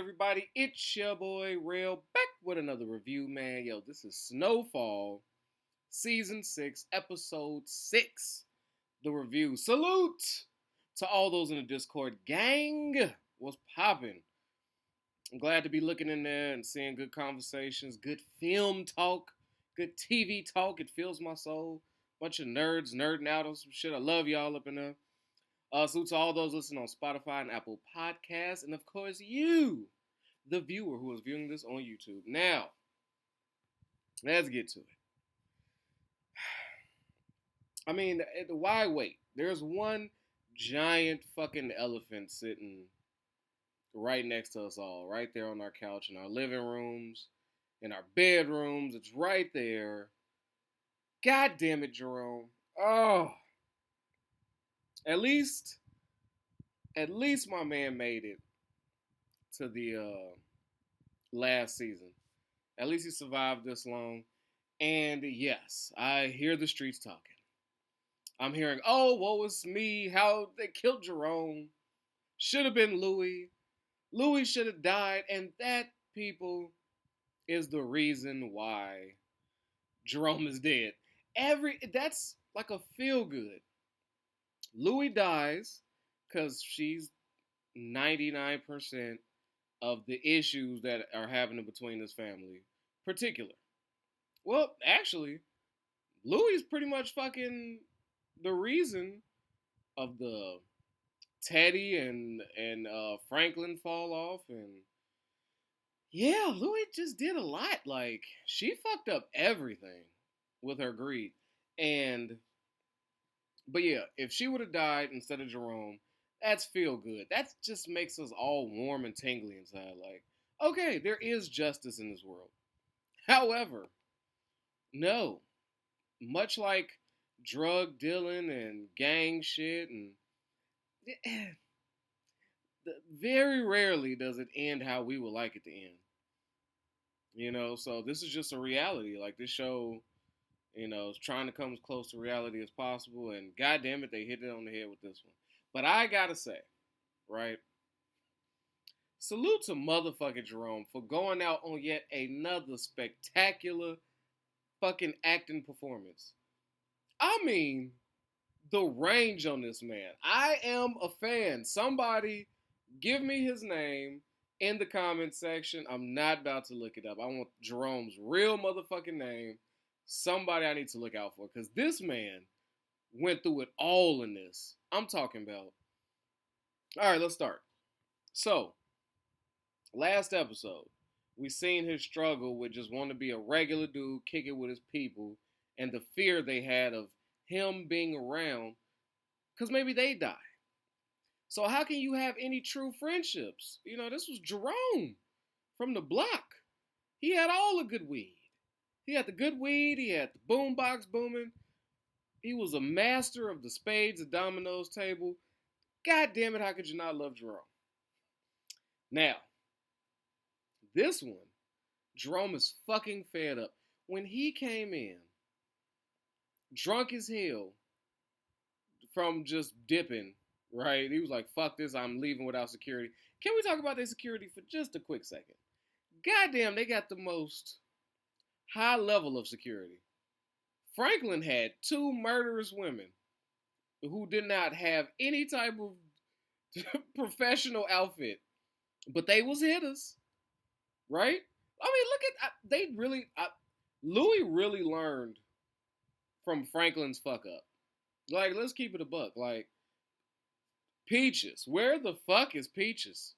everybody? It's your boy Rail back with another review, man. Yo, this is Snowfall, Season 6, Episode 6. The review. Salute to all those in the Discord gang. What's poppin'? I'm glad to be looking in there and seeing good conversations, good film talk, good TV talk. It fills my soul. Bunch of nerds nerding out on some shit. I love y'all up in there. Salute to all those listening on Spotify and Apple Podcasts, and of course you, the viewer who is viewing this on YouTube. Now, let's get to it. I mean, why wait? There's one giant fucking elephant sitting right next to us all, right there on our couch, in our living rooms, in our bedrooms. It's right there. God damn it, Jerome. Oh. At least my man made it to the last season. At least he survived this long. And yes, I hear the streets talking. I'm hearing, oh, woe is me, how they killed Jerome. Should have been Louis. Louis should have died. And that, people, is the reason why Jerome is dead. That's like a feel-good. Louis dies because she's 99% of the issues that are happening between this family. Particular. Well, actually, Louis is pretty much fucking the reason of the Teddy and Franklin fall off. And yeah, Louis just did a lot. Like, she fucked up everything with her greed. But yeah, if she would have died instead of Jerome, that's feel good. That just makes us all warm and tingly inside. Like, okay, there is justice in this world. However, no. Much like drug dealing and gang shit, and very rarely does it end how we would like it to end. You know, so this is just a reality. Like, this show, you know, is trying to come as close to reality as possible, and goddamn it, they hit it on the head with this one. But I gotta say, right? Salute to motherfucking Jerome for going out on yet another spectacular fucking acting performance. I mean, the range on this man. I am a fan. Somebody give me his name in the comment section. I'm not about to look it up. I want Jerome's real motherfucking name. Somebody I need to look out for, because this man went through it all in this. I'm talking about. All right, let's start. So, last episode, we seen his struggle with just wanting to be a regular dude, kick it with his people, and the fear they had of him being around, because maybe they die. So how can you have any true friendships? You know, this was Jerome from the block. He had all the good weed. He had the good weed. He had the boombox booming. He was a master of the spades and dominoes table. God damn it, how could you not love Jerome? Now, this one, Jerome is fucking fed up. When he came in, drunk as hell from just dipping, right? He was like, fuck this, I'm leaving without security. Can we talk about their security for just a quick second? Goddamn, they got the most high level of security. Franklin had 2 murderous women who did not have any type of professional outfit, but they was hitters, right? I mean, look at, Louis really learned from Franklin's fuck up. Like, let's keep it a buck. Like, Peaches, where the fuck is Peaches?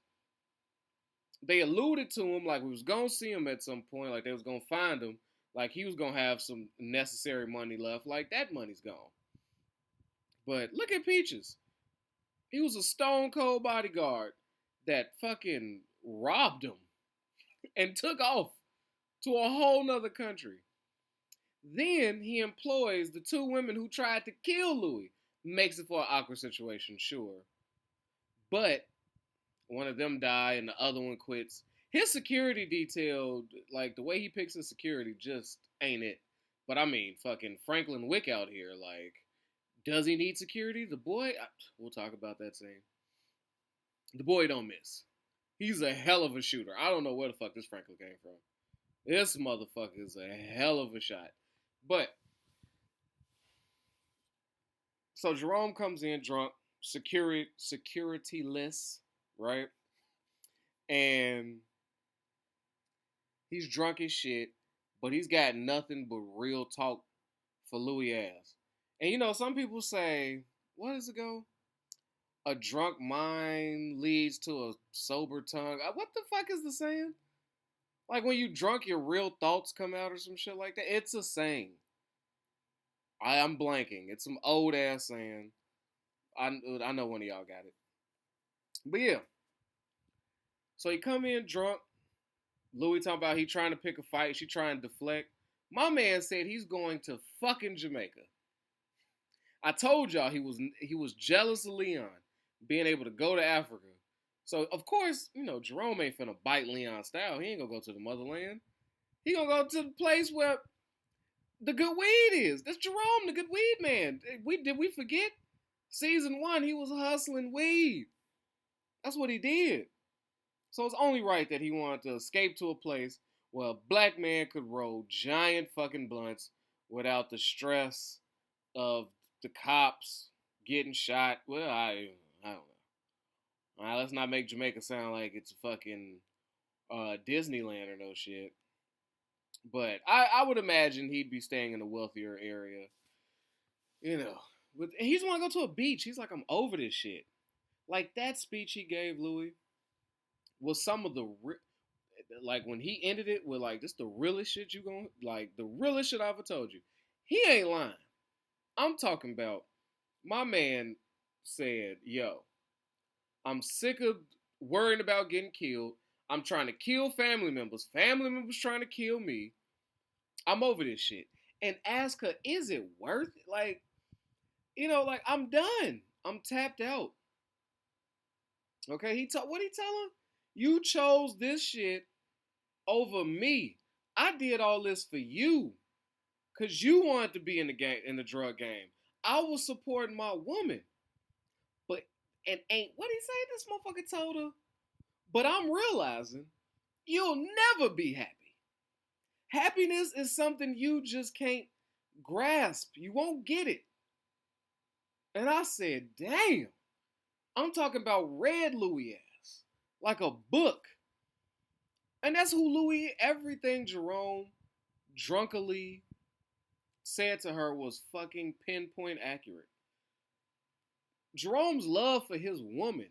They alluded to him like we was gonna see him at some point, like they was gonna find him, like he was gonna have some necessary money left, like that money's gone. But look at Peaches. He was a stone cold bodyguard that fucking robbed him and took off to a whole nother country. Then he employs the 2 women who tried to kill Louis. Makes it for an awkward situation, sure. But one of them die and the other one quits. His security detail, like the way he picks his security, just ain't it. But I mean, fucking Franklin Wick out here, like, does he need security? The boy, we'll talk about that scene. The boy don't miss. He's a hell of a shooter. I don't know where the fuck this Franklin came from. This motherfucker is a hell of a shot. But so Jerome comes in drunk, securityless, right? And he's drunk as shit, but he's got nothing but real talk for Louis ass. And you know, some people say, what does it go? A drunk mind leads to a sober tongue. What the fuck is the saying? Like when you drunk, your real thoughts come out or some shit like that. It's a saying. I'm blanking. It's some old ass saying. I know one of y'all got it. But yeah. So he come in drunk. Louis talking about he trying to pick a fight. She trying to deflect. My man said he's going to fucking Jamaica. I told y'all he was jealous of Leon being able to go to Africa. So of course, you know, Jerome ain't finna bite Leon style. He ain't gonna go to the motherland. He gonna go to the place where the good weed is. That's Jerome, the good weed man. Did we forget? Season 1, he was hustling weed. That's what he did. So it's only right that he wanted to escape to a place where a black man could roll giant fucking blunts without the stress of the cops getting shot. Well, I don't know. All right, let's not make Jamaica sound like it's a fucking Disneyland or no shit. But I would imagine he'd be staying in a wealthier area. You know, but he's want to go to a beach. He's like, I'm over this shit. Like that speech he gave Louis was some of the like when he ended it with like, this the realest shit you gonna like the realest shit I ever told you. He ain't lying. I'm talking about my man said, yo, I'm sick of worrying about getting killed. I'm trying to kill family members. Family members trying to kill me. I'm over this shit. And ask her, is it worth it? Like, you know, like I'm done. I'm tapped out. Okay, what he tell her? You chose this shit over me. I did all this for you. Cause you wanted to be in the game, in the drug game. I was supporting my woman. But and ain't what he say? This motherfucker told her. But I'm realizing you'll never be happy. Happiness is something you just can't grasp. You won't get it. And I said, damn. I'm talking about red Louis ass. Like a book. And that's who Louis, everything Jerome drunkily said to her was fucking pinpoint accurate. Jerome's love for his woman,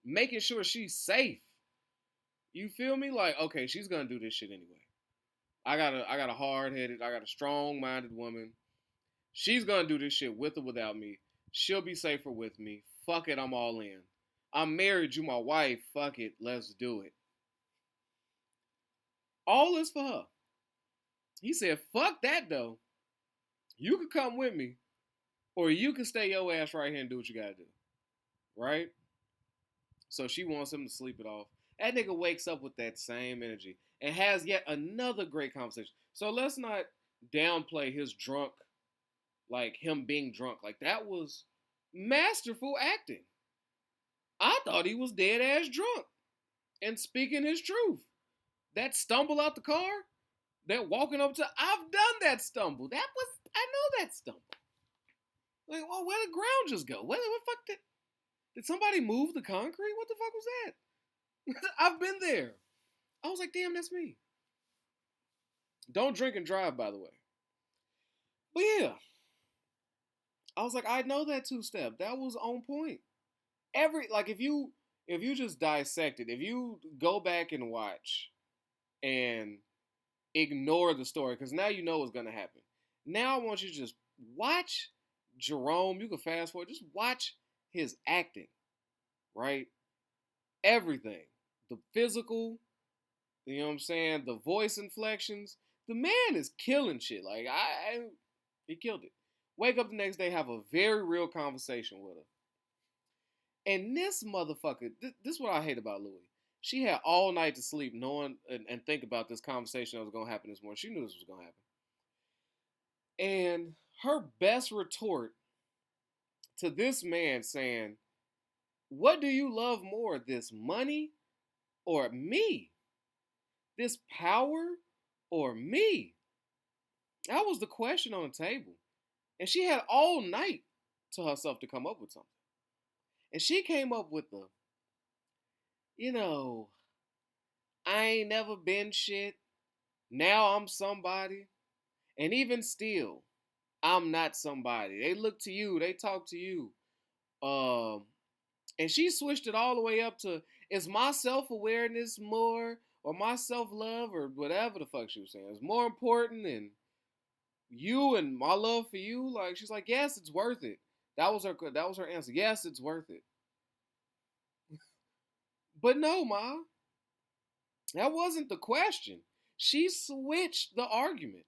making sure she's safe. You feel me? Like, okay, she's gonna do this shit anyway. I got a hard-headed, I got a strong-minded woman. She's gonna do this shit with or without me. She'll be safer with me. Fuck it, I'm all in. I'm married, you my wife. Fuck it, let's do it. All is for her. He said, fuck that though. You can come with me, or you can stay your ass right here and do what you gotta do. Right? So she wants him to sleep it off. That nigga wakes up with that same energy and has yet another great conversation. So let's not downplay his drunk, like him being drunk. Like that was masterful acting. I thought he was dead ass drunk and speaking his truth. That stumble out the car, that walking up to, I've done that stumble. I know that stumble. Like, well, where did the ground just go? What the fuck did somebody move the concrete? What the fuck was that? I've been there. I was like, damn, that's me. Don't drink and drive, by the way. But yeah, I was like, I know that two-step. That was on point. If you just dissect it, if you go back and watch and ignore the story, because now you know what's gonna happen. Now I want you to just watch Jerome. You can fast forward. Just watch his acting, right? Everything, the physical, you know what I'm saying, the voice inflections. The man is killing shit. Like he killed it. Wake up the next day, have a very real conversation with her. And this motherfucker, this is what I hate about Louis. She had all night to sleep knowing and think about this conversation that was going to happen this morning. She knew this was going to happen. And her best retort to this man saying, What do you love more, this money or me? This power or me? That was the question on the table. And she had all night to herself to come up with something. And she came up with the, you know, I ain't never been shit. Now I'm somebody. And even still, I'm not somebody. They look to you, they talk to you. Um, and she switched it all the way up to, is my self-awareness more, or my self-love, or whatever the fuck she was saying, is more important than you and my love for you? Like, she's like, yes, it's worth it. That was her answer. Yes, it's worth it. But no, Ma, that wasn't the question. She switched the argument.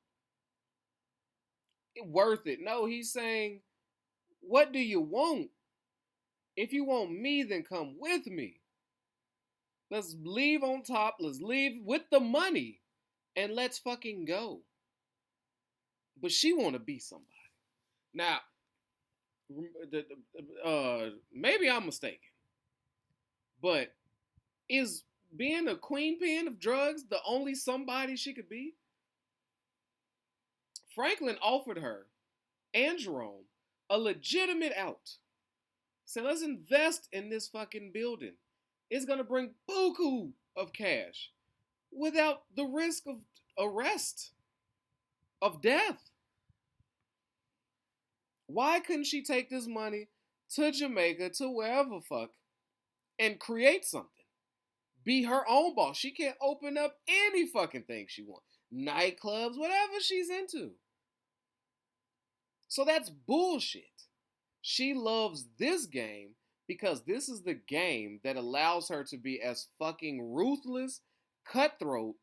Worth it. No, he's saying, what do you want? If you want me, then come with me. Let's leave on top. Let's leave with the money, and let's fucking go. But she want to be somebody. Now, maybe I'm mistaken, but is being a queen pin of drugs the only somebody she could be? Franklin offered her and Jerome a legitimate out. Said, let's invest in this fucking building. It's gonna bring buku of cash without the risk of arrest, of death. Why couldn't she take this money to Jamaica, to wherever fuck, and create something? Be her own boss. She can't open up any fucking thing she wants. Nightclubs, whatever she's into. So that's bullshit. She loves this game because this is the game that allows her to be as fucking ruthless, cutthroat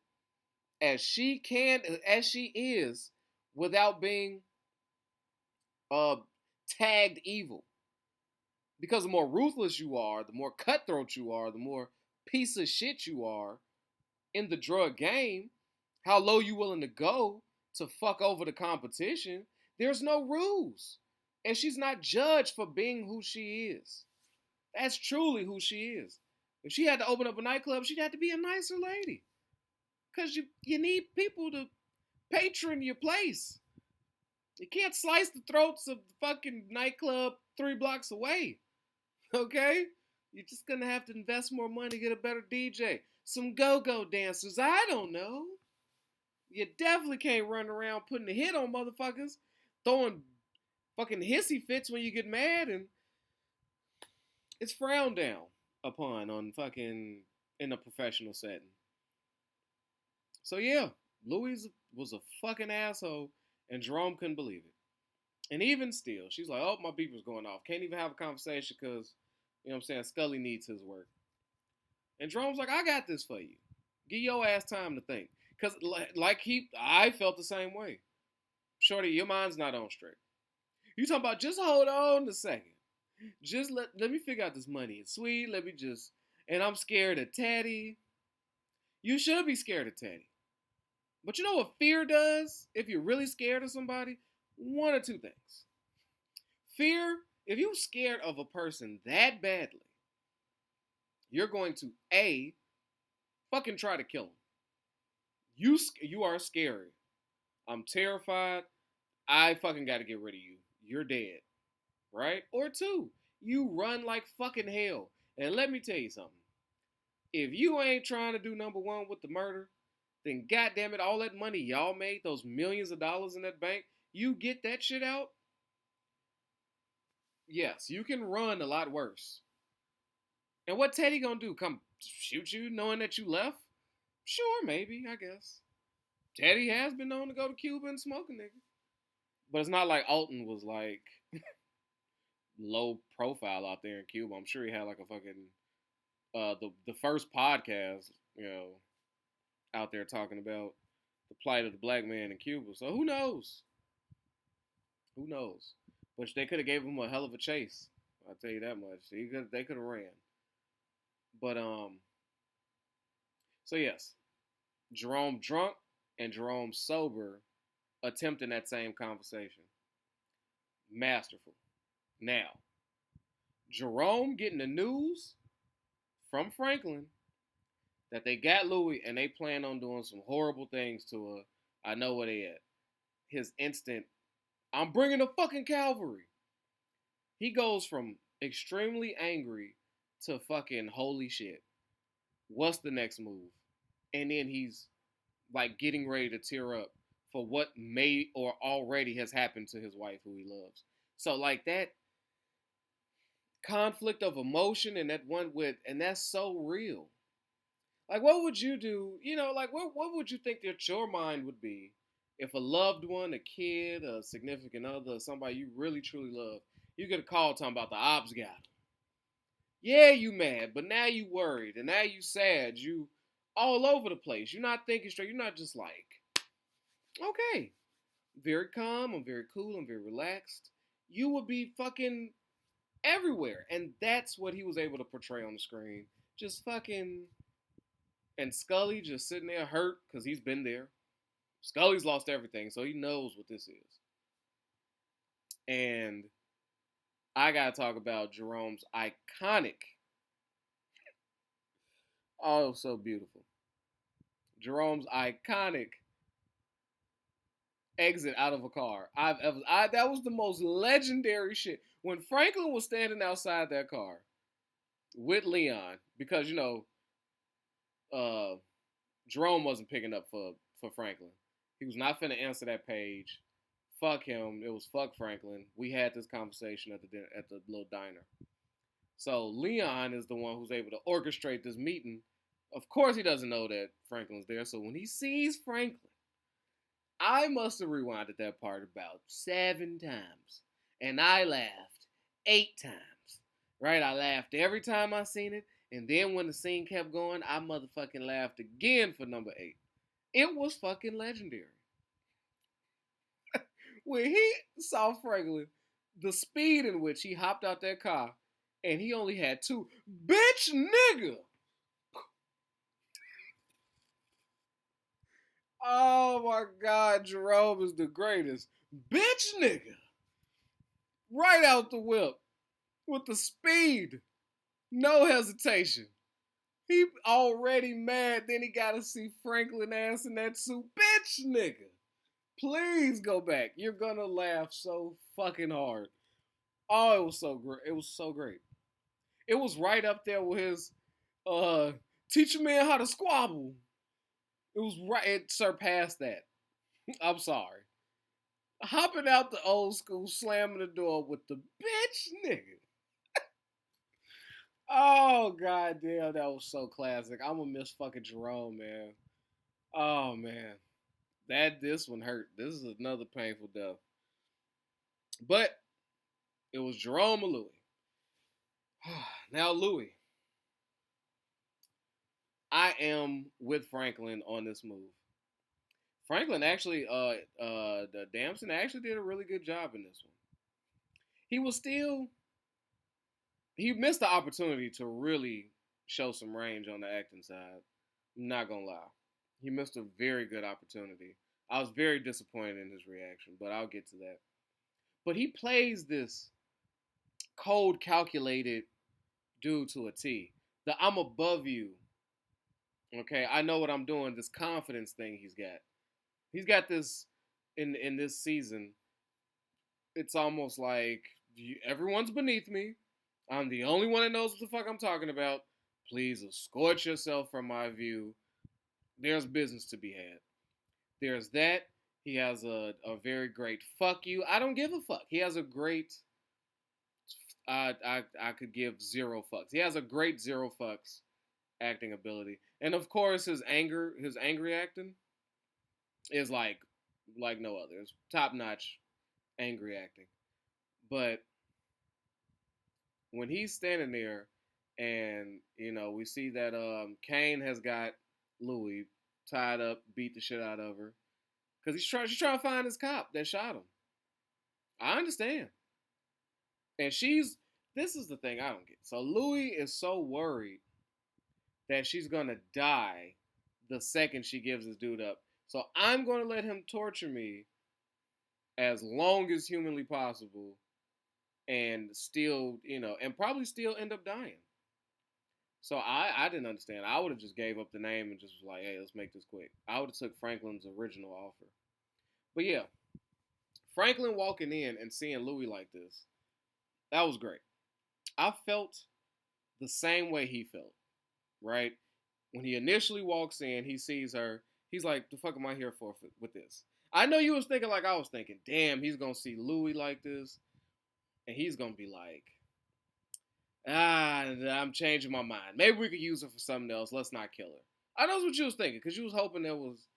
as she is, without being tagged evil. Because the more ruthless you are, the more cutthroat you are, the more piece of shit you are in the drug game, how low you willing to go to fuck over the competition. There's no rules. And she's not judged for being who she is. That's truly who she is. If she had to open up a nightclub, she'd have to be a nicer lady. Because you need people to patron your place. You can't slice the throats of the fucking nightclub 3 blocks away. Okay? You're just going to have to invest more money, get a better DJ. Some go-go dancers. I don't know. You definitely can't run around putting a hit on motherfuckers, throwing fucking hissy fits when you get mad, and it's frowned down upon on fucking in a professional setting. So yeah, Louise was a fucking asshole, and Jerome couldn't believe it. And even still, she's like, oh, my beeper's going off. Can't even have a conversation because, you know what I'm saying, Scully needs his work. And Jerome's like, I got this for you. Give your ass time to think. Because I felt the same way. Shorty, your mind's not on straight. You talking about just hold on a second. Just let me figure out this money. It's sweet. And I'm scared of Teddy. You should be scared of Teddy. But you know what fear does? If you're really scared of somebody, one or two things. Fear, if you're scared of a person that badly, you're going to A, fucking try to kill him. You are scary. I'm terrified. I fucking got to get rid of you. You're dead. Right? Or two, you run like fucking hell. And let me tell you something. If you ain't trying to do number one with the murder, then goddamn it, all that money y'all made, those millions of dollars in that bank, you get that shit out. Yes, you can run a lot worse. And what Teddy gonna do? Come shoot you knowing that you left? Sure, maybe, I guess. Teddy has been known to go to Cuba and smoke a nigga. But it's not like Alton was like low profile out there in Cuba. I'm sure he had like a fucking the first podcast, you know, out there talking about the plight of the black man in Cuba. So who knows? Who knows? But they could have gave him a hell of a chase. I'll tell you that much. They could have ran. But so yes, Jerome drunk and Jerome sober attempting that same conversation. Masterful. Now, Jerome getting the news from Franklin that they got Louis and they plan on doing some horrible things to her. I know where they at. His instant, I'm bringing the fucking cavalry. He goes from extremely angry to fucking holy shit. What's the next move? And then he's like getting ready to tear up for what may or already has happened to his wife who he loves. So like that conflict of emotion and that one with and that's so real. Like what would you do? You know, like what would you think that your mind would be if a loved one, a kid, a significant other, somebody you really truly love, you get a call talking about the ops got him. Yeah, you mad, but now you worried and now you sad. You all over the place. You're not thinking straight. You're not just like, okay, very calm. I'm very cool. I'm very relaxed. You would be fucking everywhere. And that's what he was able to portray on the screen. Just fucking. And Scully just sitting there hurt because he's been there. Scully's lost everything, so he knows what this is. And I gotta talk about Jerome's iconic. Oh, so beautiful. Jerome's iconic exit out of a car I've ever. That was the most legendary shit. When Franklin was standing outside that car with Leon, because you know, Jerome wasn't picking up for Franklin. He was not finna answer that page. Fuck him. It was fuck Franklin. We had this conversation at the little diner. So Leon is the one who's able to orchestrate this meeting. Of course, he doesn't know that Franklin's there. So when he sees Franklin, I must have rewinded that part about 7 times. And I laughed 8 times. Right? I laughed every time I seen it. And then when the scene kept going, I motherfucking laughed again for number 8. It was fucking legendary. When he saw Franklin, the speed in which he hopped out that car, and he only had 2. Bitch nigga! Oh my God, Jerome is the greatest. Bitch nigga! Right out the whip. With the speed. No hesitation. He already mad, then he gotta see Franklin ass in that suit. Bitch nigga! Please go back. You're gonna laugh so fucking hard. Oh, it was so great. It was so great. It was right up there with his teach a man how to squabble. It was right. It surpassed that. I'm sorry. Hopping out the old school, slamming the door with the bitch nigga. Oh goddamn, that was so classic. I'm gonna miss fucking Jerome, man. Oh man, this one hurt. This is another painful death. But it was Jerome or Louis. Now Louis, I am with Franklin on this move. Franklin actually, the Damson actually did a really good job in this one. He was still, he missed the opportunity to really show some range on the acting side. I'm not gonna lie, he missed a very good opportunity. I was very disappointed in his reaction, but I'll get to that. But he plays this cold, calculated dude to a T. The I'm above you. Okay, I know what I'm doing. This confidence thing he's got. He's got this in this season. It's almost like everyone's beneath me. I'm the only one that knows what the fuck I'm talking about. Please escort yourself from my view. There's business to be had. There's that. He has a very great fuck you. I don't give a fuck. He has a great I could give 0 fucks. He has a great 0 fucks acting ability. And of course his angry acting is like no other. It's top notch angry acting. But when he's standing there and you know we see that Kane has got Louis tied up, beat the shit out of her because she's trying to find his cop that shot him. I understand. And this is the thing I don't get. So Louis is so worried that she's gonna die the second she gives this dude up. So I'm gonna let him torture me as long as humanly possible and still, and probably still end up dying. So I didn't understand. I would have just gave up the name and just was like, hey, let's make this quick. I would have took Franklin's original offer. But yeah, Franklin walking in and seeing Louis like this, that was great. I felt the same way he felt, right? When he initially walks in, he sees her. He's like, the fuck am I here for with this? I know you was thinking like I was thinking. Damn, he's going to see Louis like this. And he's going to be like, I'm changing my mind. Maybe we could use her for something else. Let's not kill her. I know that's what you was thinking, because you was hoping there was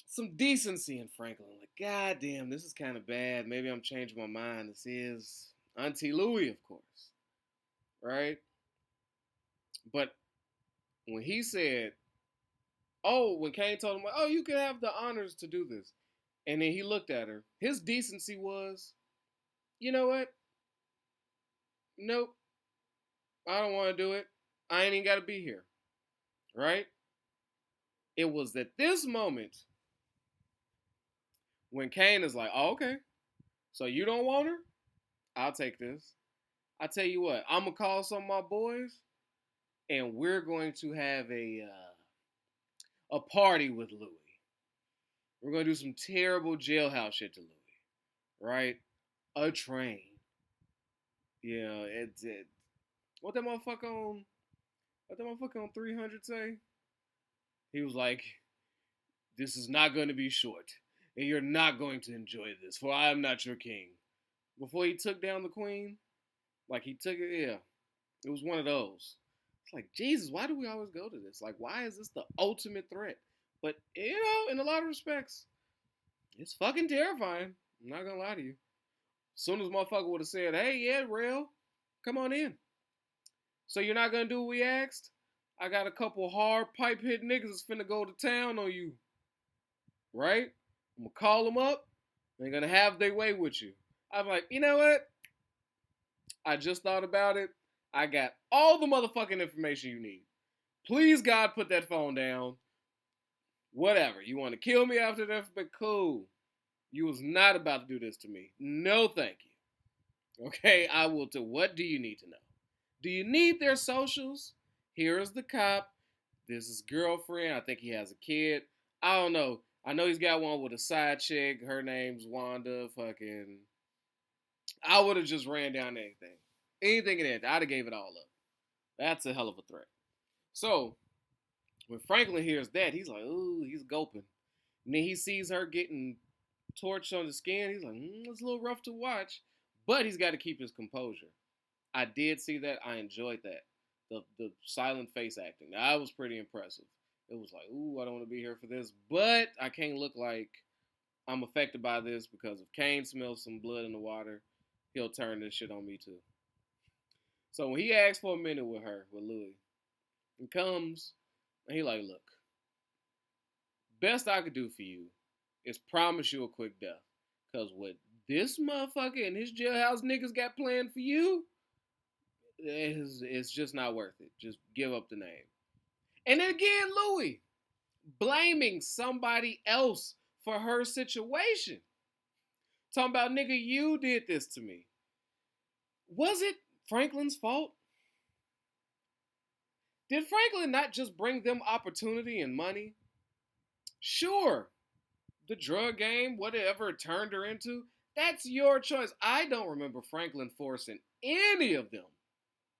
some decency in Franklin. Like, god damn, this is kind of bad. Maybe I'm changing my mind. This is Auntie Louie, of course. Right? But when he said, when Kane told him, oh, you can have the honors to do this. And then he looked at her. His decency was, you know what? Nope. I don't want to do it. I ain't even got to be here. Right? It was at this moment when Kane is like, oh, okay. So you don't want her? I'll take this. I tell you what, I'm going to call some of my boys and we're going to have a party with Louis. We're going to do some terrible jailhouse shit to Louis. Right? A train. Yeah, it's it. What that motherfucker on 300 say? He was like, this is not going to be short. And you're not going to enjoy this, for I am not your king. Before he took down the queen, like he took it, yeah. It was one of those. It's like, Jesus, why do we always go to this? Like, why is this the ultimate threat? But, in a lot of respects, it's fucking terrifying. I'm not going to lie to you. As soon as motherfucker would have said, hey, yeah, Rail, come on in. So you're not going to do what we asked? I got a couple hard pipe hit niggas that's finna go to town on you. Right? I'm going to call them up. They're going to have their way with you. I'm like, you know what? I just thought about it. I got all the motherfucking information you need. Please, God, put that phone down. Whatever. You want to kill me after that? But cool. You was not about to do this to me. No, thank you. Okay, I will too. What do you need to know? Do you need their socials? Here is the cop. This is girlfriend. I think he has a kid. I don't know. I know he's got one with a side chick. Her name's Wanda. Fucking. I would have just ran down anything. Anything in it. I'd have gave it all up. That's a hell of a threat. So, when Franklin hears that, he's like, ooh, he's gulping. And then he sees her getting torched on the skin. He's like, it's a little rough to watch. But he's got to keep his composure. I did see that. I enjoyed that. The silent face acting. That was pretty impressive. It was like, ooh, I don't want to be here for this. But I can't look like I'm affected by this, because if Kane smells some blood in the water, he'll turn this shit on me too. So when he asks for a minute with Louis, he comes and he like, look, best I could do for you is promise you a quick death. Because what this motherfucker and his jailhouse niggas got planned for you, it's just not worth it. Just give up the name. And then again, Louis blaming somebody else for her situation. Talking about, nigga, you did this to me. Was it Franklin's fault? Did Franklin not just bring them opportunity and money? Sure, the drug game, whatever it turned her into, that's your choice. I don't remember Franklin forcing any of them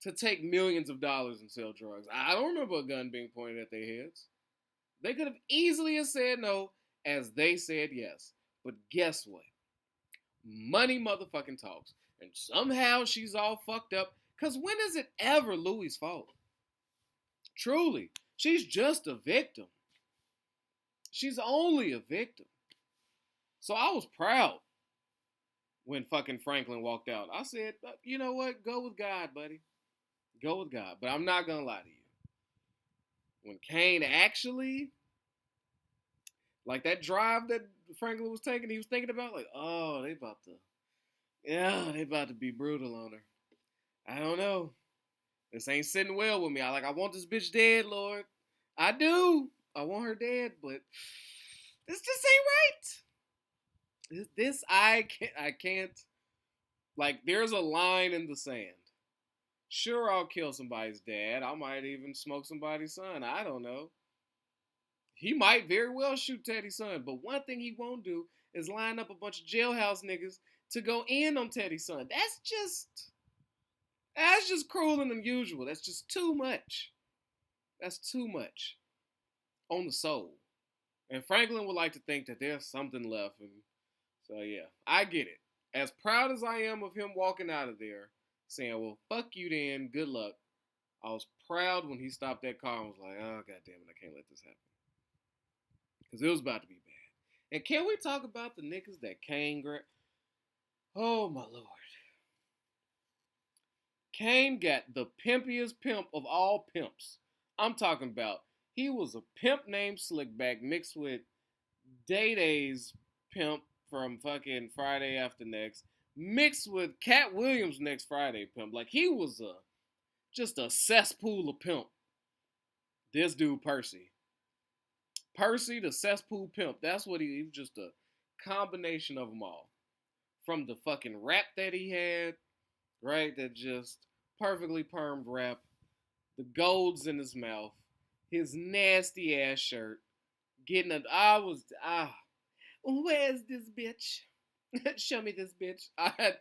to take millions of dollars and sell drugs. I don't remember a gun being pointed at their heads. They could have easily said no, as they said yes. But guess what? Money motherfucking talks. And somehow she's all fucked up. Because when is it ever Louis' fault? Truly, she's just a victim. She's only a victim. So I was proud when fucking Franklin walked out. I said, you know what? Go with God, buddy. Go with God. But I'm not going to lie to you. When Kane actually, like that drive that Franklin was taking, he was thinking about, like, oh, they about to be brutal on her. I don't know. This ain't sitting well with me. I want this bitch dead, Lord. I do. I want her dead, but this just ain't right. This I can't. Like, there's a line in the sand. Sure, I'll kill somebody's dad. I might even smoke somebody's son. I don't know. He might very well shoot Teddy's son, but one thing he won't do is line up a bunch of jailhouse niggas to go in on Teddy's son. That's just cruel and unusual. That's just too much. That's too much on the soul. And Franklin would like to think that there's something left. And so yeah, I get it. As proud as I am of him walking out of there, saying, "Well, fuck you, then. Good luck." I was proud when he stopped that car and was like, "Oh, god damn it, I can't let this happen," because it was about to be bad. And can we talk about the niggas that Kane grabbed? Oh my lord, Kane got the pimpiest pimp of all pimps. I'm talking about he was a pimp named Slickback mixed with Day Day's pimp from fucking Friday After Next, mixed with Cat Williams' Next Friday pimp. Like, he was just a cesspool of pimp. This dude Percy the cesspool pimp. That's what he was, just a combination of them all. From the fucking rap that he had, right? That just perfectly permed rap. The golds in his mouth. His nasty ass shirt. Where's this bitch? Show me this bitch. I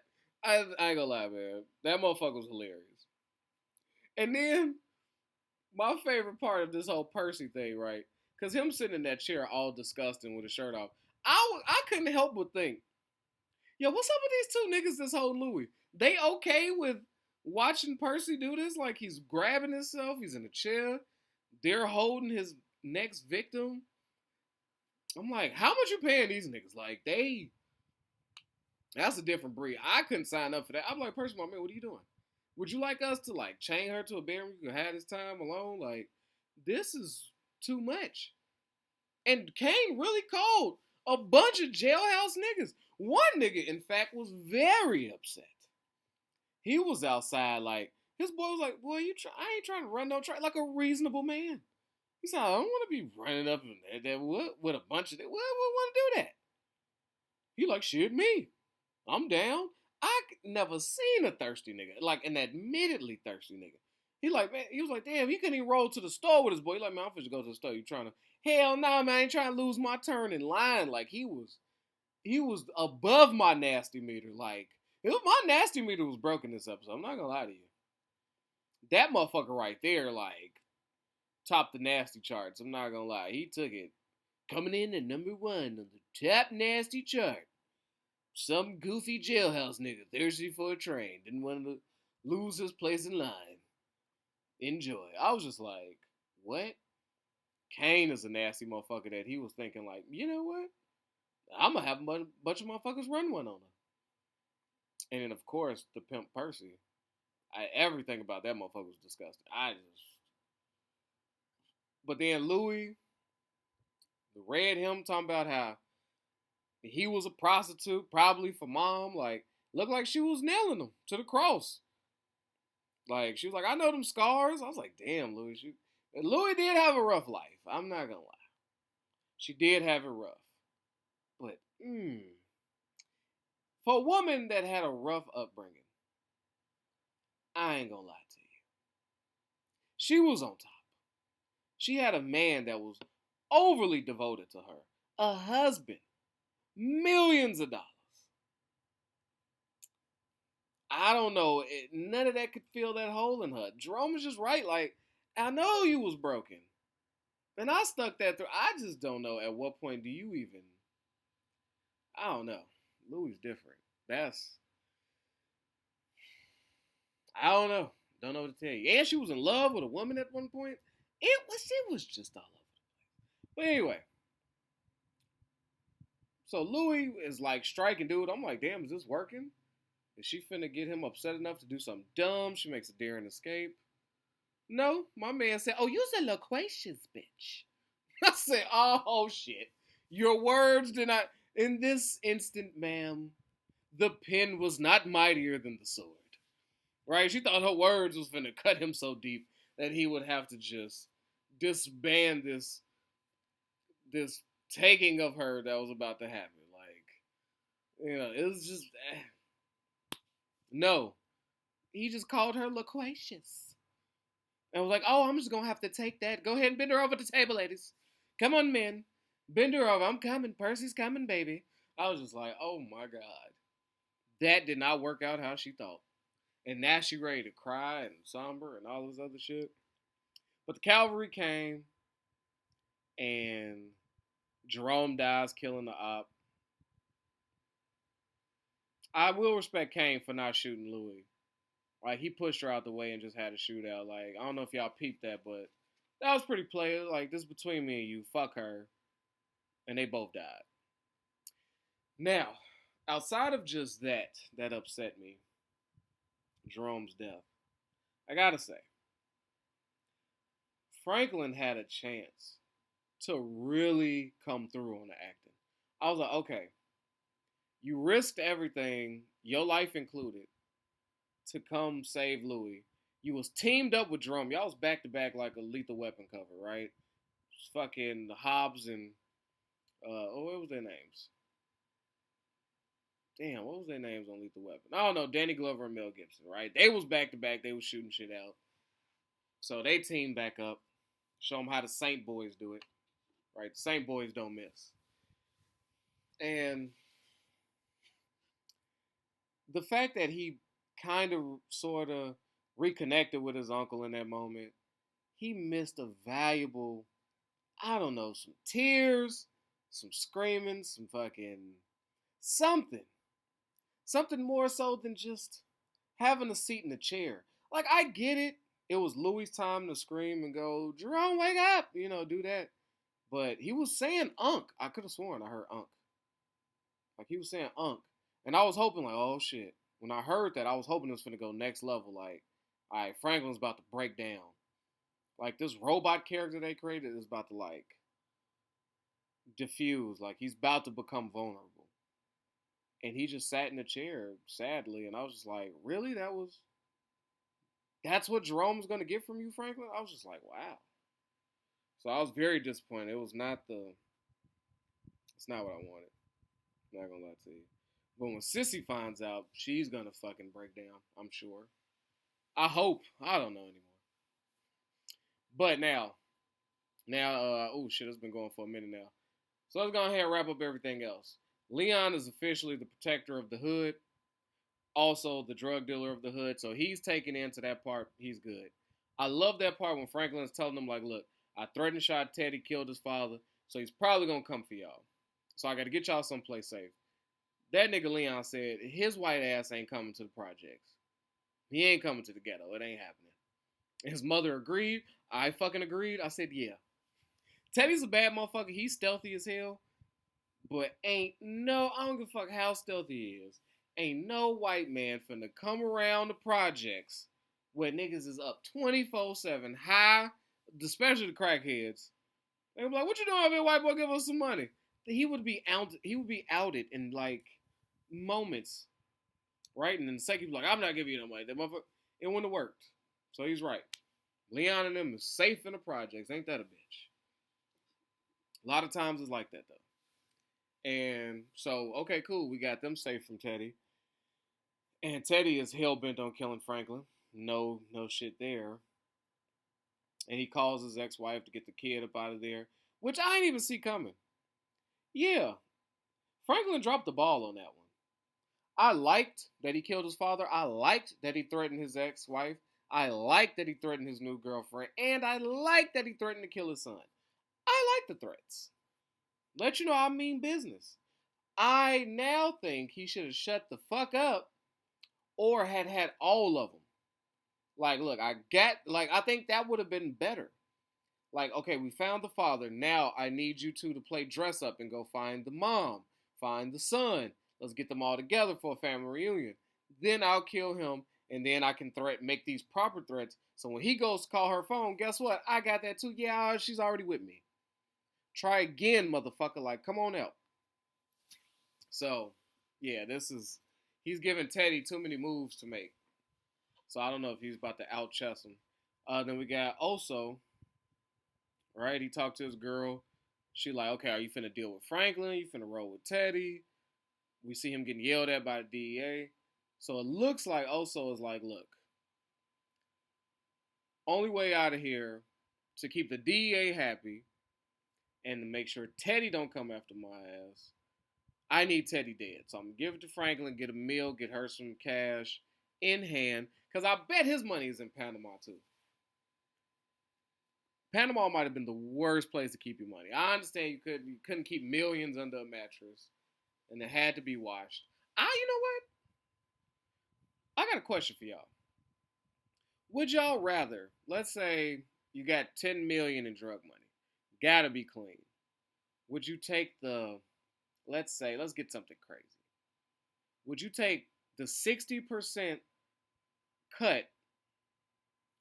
ain't gonna lie, man. That motherfucker was hilarious. And then, my favorite part of this whole Percy thing, right? Because him sitting in that chair all disgusting with his shirt off, I couldn't help but think, yo, what's up with these two niggas that's holding Louis? They okay with watching Percy do this? Like, he's grabbing himself, he's in a chair, they're holding his next victim. I'm like, how much you paying these niggas? Like, that's a different breed. I couldn't sign up for that. I'm like, Percy, my man, what are you doing? Would you like us to, like, chain her to a bedroom you can have this time alone? Like, this is too much. And Kane really called a bunch of jailhouse niggas. One nigga, in fact, was very upset. He was outside, like, his boy was like, boy, I ain't trying to run no track, like a reasonable man. He said, I don't want to be running up with a bunch of, what want to do that? He like, shit, me. I'm down. I never seen a thirsty nigga, like an admittedly thirsty nigga. He was like, damn, he couldn't even roll to the store with his boy. He like, man, I'm finna go to the store. You trying to, hell no, man, I ain't trying to lose my turn in line. Like, he was above my nasty meter. Like, my nasty meter was broken this episode. I'm not gonna lie to you. That motherfucker right there, like, topped the nasty charts. I'm not gonna lie. He took it. Coming in at number 1 on the top nasty chart. Some goofy jailhouse nigga thirsty for a train. Didn't want to lose his place in line. Enjoy. I was just like, what? Kane is a nasty motherfucker that he was thinking like, you know what? I'm going to have a bunch of motherfuckers run one on her. And then, of course, the pimp Percy. Everything about that motherfucker was disgusting. But then Louis read him talking about how he was a prostitute, probably for mom. Like, looked like she was nailing him to the cross. Like, she was like, I know them scars. I was like, damn, Louis. Louis did have a rough life. I'm not going to lie. She did have it rough. But, for a woman that had a rough upbringing, I ain't going to lie to you. She was on top. She had a man that was overly devoted to her. A husband. Millions of dollars. I don't know. None of that could fill that hole in her. Jerome was just right. Like, I know you was broken. And I stuck that through. I just don't know at what point do you even... I don't know. Louis different. I don't know. Don't know what to tell you. And she was in love with a woman at one point. It was just all over the place. But anyway. So Louis is like striking dude. I'm like, damn, is this working? Is she finna get him upset enough to do something dumb? She makes a daring escape. No, my man said, oh, you's a loquacious bitch. I said, oh, shit. Your words did not... In this instant, ma'am, the pen was not mightier than the sword. Right? She thought her words was finna cut him so deep that he would have to just disband this taking of her that was about to happen. Like, you know, it was just... No, he just called her loquacious. And was like, oh, I'm just going to have to take that. Go ahead and bend her over the table, ladies. Come on, men. Bend her over. I'm coming. Percy's coming, baby. I was just like, oh my God. That did not work out how she thought. And now she ready to cry and somber and all this other shit. But the cavalry came and Jerome dies killing the op. I will respect Kane for not shooting Louis. Like, he pushed her out the way and just had a shootout. Like, I don't know if y'all peeped that, but that was pretty player. Like, this is between me and you. Fuck her. And they both died. Now, outside of just that upset me, Jerome's death, I gotta say, Franklin had a chance to really come through on the acting. I was like, okay, you risked everything, your life included, to come save Louis. You was teamed up with Jerome. Y'all was back to back like a Lethal Weapon cover, right? Fucking Hobbs and what was their names? Damn, what was their names on Lethal Weapon? I don't know, Danny Glover and Mel Gibson, right? They was back to back. They was shooting shit out. So they teamed back up. Show them how the Saint Boys do it, right? The Saint Boys don't miss. And the fact that he kind of sort of reconnected with his uncle in that moment, he missed a valuable, I don't know, some tears, some screaming, some fucking something. Something more so than just having a seat in the chair. Like, I get it. It was Louis' time to scream and go, Jerome, wake up! You know, do that. But he was saying Unc. I could have sworn I heard Unc. Like, he was saying Unc. And I was hoping, like, oh, shit. When I heard that, I was hoping it was going to go next level. Like, all right, Franklin's about to break down. Like, this robot character they created is about to, like, diffuse. Like, he's about to become vulnerable. And he just sat in the chair, sadly. And I was just like, really? That's what Jerome's going to get from you, Franklin? I was just like, wow. So I was very disappointed. It's not what I wanted. I'm not going to lie to you. But when Sissy finds out, she's going to fucking break down, I'm sure. I hope. I don't know anymore. But now, oh shit, it's been going for a minute now. So let's go ahead and wrap up everything else. Leon is officially the protector of the hood. Also the drug dealer of the hood. So he's taken into that part. He's good. I love that part when Franklin's telling them, like, look, I threatened to shot Teddy, killed his father. So he's probably going to come for y'all. So I got to get y'all someplace safe. That nigga Leon said his white ass ain't coming to the projects. He ain't coming to the ghetto. It ain't happening. His mother agreed. I fucking agreed. I said, yeah. Teddy's a bad motherfucker. He's stealthy as hell. But I don't give a fuck how stealthy he is. Ain't no white man finna come around the projects where niggas is up 24/7 high, especially the crackheads. They be like, what you doing over here, white boy? Give us some money. He would be outed in like moments. Right? And then the second, like, I'm not giving you no money. That motherfucker, it wouldn't have worked. So he's right. Leon and them is safe in the projects. Ain't that a bitch? A lot of times it's like that, though. And so, okay, cool. We got them safe from Teddy. And Teddy is hell-bent on killing Franklin. No shit there. And he calls his ex-wife to get the kid up out of there, which I didn't even see coming. Yeah. Franklin dropped the ball on that one. I liked that he killed his father. I liked that he threatened his ex-wife. I liked that he threatened his new girlfriend. And I liked that he threatened to kill his son. I like the threats. Let you know I mean business. I now think he should have shut the fuck up or had all of them. Like, look, I think that would have been better. Like, okay, we found the father. Now I need you two to play dress up and go find the mom, find the son. Let's get them all together for a family reunion. Then I'll kill him, and then I can make these proper threats. So when he goes to call her phone, guess what? I got that too. Yeah, she's already with me. Try again, motherfucker. Like, come on out. So, yeah, he's giving Teddy too many moves to make. So I don't know if he's about to out-chess him. Then we got Oso, right? He talked to his girl. She like, okay, are you finna deal with Franklin? You finna roll with Teddy? We see him getting yelled at by the DEA. So it looks like Oso is like, look, only way out of here to keep the DEA happy and to make sure Teddy don't come after my ass. I need Teddy dead. So I'm gonna give it to Franklin, get a meal, get her some cash in hand. Cause I bet his money is in Panama too. Panama might have been the worst place to keep your money. I understand you couldn't keep millions under a mattress and it had to be washed. You know what? I got a question for y'all. Would y'all rather, let's say you got 10 million in drug money, gotta be clean. Would you take let's get something crazy. Would you take the 60% cut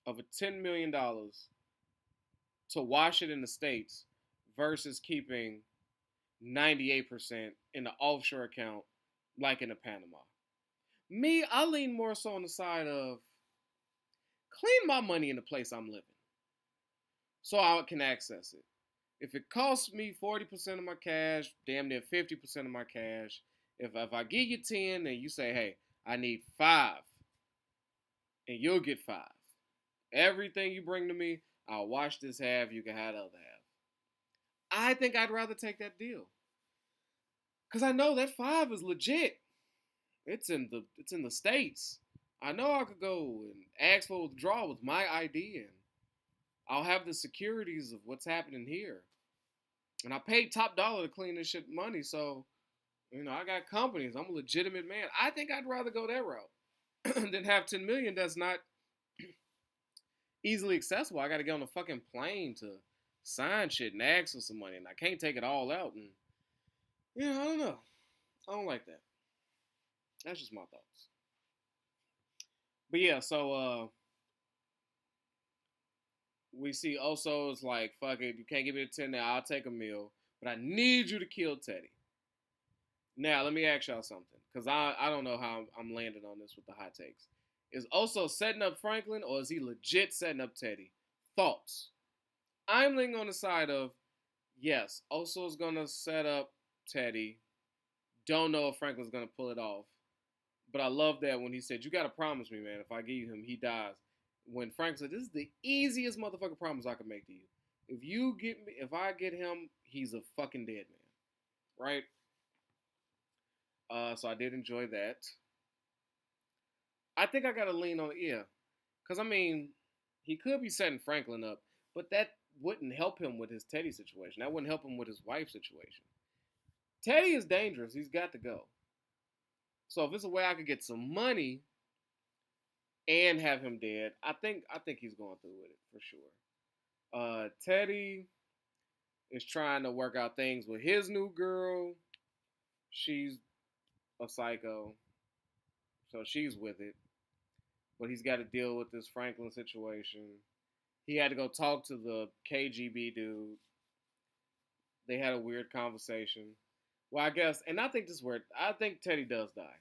of a $10 million to wash it in the States versus keeping 98% in the offshore account like in the Panama? Me, I lean more so on the side of clean my money in the place I'm living so I can access it. If it costs me 40% of my cash, damn near 50% of my cash, if I give you 10 and you say, hey, I need 5, and you'll get 5. Everything you bring to me, I'll wash this half, you can have the other half. I think I'd rather take that deal. Cause I know that 5 is legit. It's in the States. I know I could go and ask for withdrawal with my ID and I'll have the securities of what's happening here. And I paid top dollar to clean this shit money, so I got companies. I'm a legitimate man. I think I'd rather go that route than have 10 million that's not easily accessible. I got to get on a fucking plane to sign shit and ask for some money, and I can't take it all out. And I don't know. I don't like that. That's just my thoughts. But yeah, so we see Oso's like, fuck it, you can't give me the 10 now, I'll take a meal, but I need you to kill Teddy. Now, let me ask y'all something, because I don't know how I'm landing on this with the hot takes. Is Oso setting up Franklin, or is he legit setting up Teddy? Thoughts? I'm leaning on the side of, yes, Oso's going to set up Teddy. Don't know if Franklin's going to pull it off. But I love that when he said, you got to promise me, man, if I give you him, he dies. When Frank said, this is the easiest motherfucking promise I can make to you. If I get him, he's a fucking dead man. Right? So I did enjoy that. I think I got to lean on, yeah. Because, he could be setting Franklin up, but that wouldn't help him with his Teddy situation. That wouldn't help him with his wife situation. Teddy is dangerous. He's got to go. So if it's a way I could get some money and have him dead, I think he's going through with it for sure. Teddy is trying to work out things with his new girl. She's a psycho, so she's with it. But he's got to deal with this Franklin situation. He had to go talk to the KGB dude. They had a weird conversation. Well, I guess, and I think this is where I think Teddy does die.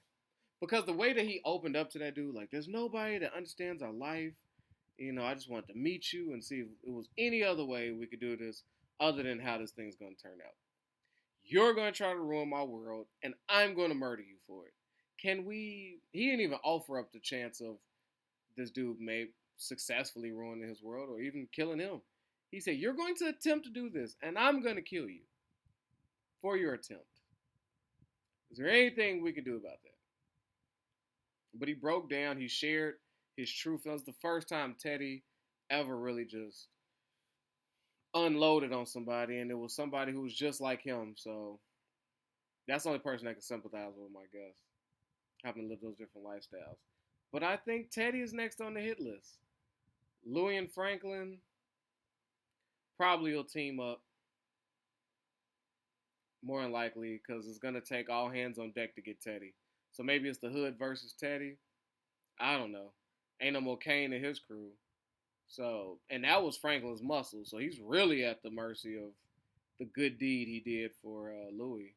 Because the way that he opened up to that dude, like, there's nobody that understands our life. I just wanted to meet you and see if it was any other way we could do this other than how this thing's going to turn out. You're going to try to ruin my world, and I'm going to murder you for it. He didn't even offer up the chance of this dude may successfully ruining his world or even killing him. He said, you're going to attempt to do this, and I'm going to kill you for your attempt. Is there anything we could do about that? But he broke down. He shared his true feelings. The first time Teddy ever really just unloaded on somebody, and it was somebody who was just like him. So that's the only person I can sympathize with him, I guess, having to live those different lifestyles. But I think Teddy is next on the hit list. Louis and Franklin probably will team up, more than likely, because it's going to take all hands on deck to get Teddy. So maybe it's the Hood versus Teddy. I don't know. Ain't no more Kane and his crew. So, and that was Franklin's muscle. So he's really at the mercy of the good deed he did for Louis.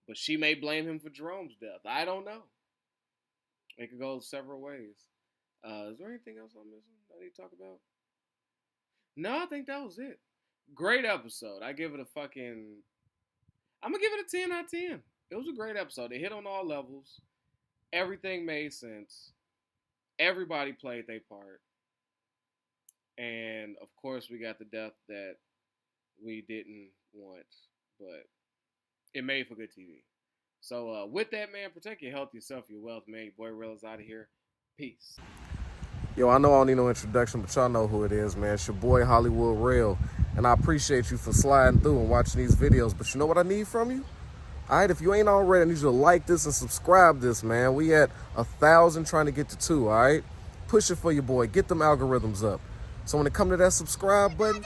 But she may blame him for Jerome's death. I don't know. It could go several ways. Is there anything else I'm missing that I need to talk about? No, I think that was it. Great episode. I'm going to give it a 10 out of 10. It was a great episode. It hit on all levels. everything made sense. Everybody played their part. And of course, we got the death that we didn't want, but it made for good TV. So with that, man, protect your health, yourself, your wealth, man. Your boy Real is out of here. Peace. Yo, I know I don't need no introduction, but y'all know who it is, man. It's your boy Hollywood Real, and I appreciate you for sliding through and watching these videos. But you know what I need from you? All right, if you ain't already, I need you to like this and subscribe this, man. We at 1,000 trying to get to 2, all right? Push it for your boy. Get them algorithms up. So when it come to that subscribe button,